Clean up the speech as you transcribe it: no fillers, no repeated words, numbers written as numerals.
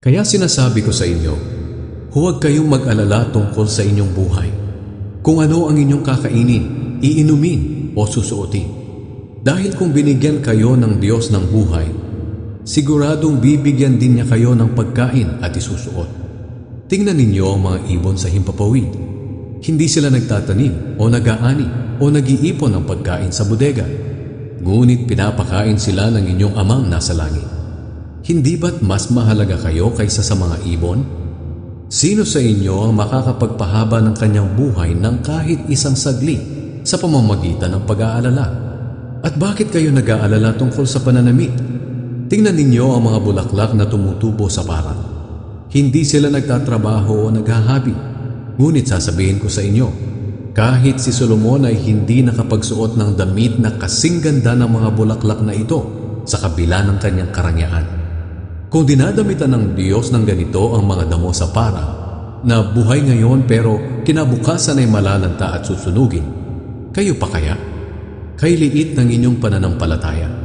Kaya sinasabi ko sa inyo, huwag kayong mag-alala tungkol sa inyong buhay. Kung ano ang inyong kakainin, iinumin o susuotin. Dahil kung binigyan kayo ng Diyos ng buhay, siguradong bibigyan din niya kayo ng pagkain at isusuot. Tingnan ninyo ang mga ibon sa himpapawid. Hindi sila nagtatanim o nag-aani o nag-iipon ng pagkain sa bodega. Ngunit pinapakain sila ng inyong amang nasa langit. Hindi ba't mas mahalaga kayo kaysa sa mga ibon? Sino sa inyo ang makakapagpahaba ng kanyang buhay ng kahit isang saglit sa pamamagitan ng pag-aalala? At bakit kayo nag-aalala tungkol sa pananamit? Tingnan ninyo ang mga bulaklak na tumutubo sa parang. Hindi sila nagtatrabaho o naghahabi. Ngunit sasabihin ko sa inyo, kahit si Solomon ay hindi nakapagsuot ng damit na kasing ganda ng mga bulaklak na ito sa kabila ng kanyang karangyaan. Kung dinadamitan ng Diyos ng ganito ang mga damo sa parang, na buhay ngayon pero kinabukasan ay malalanta at susunugin, kayo pa kaya? Kay liit ng inyong pananampalataya.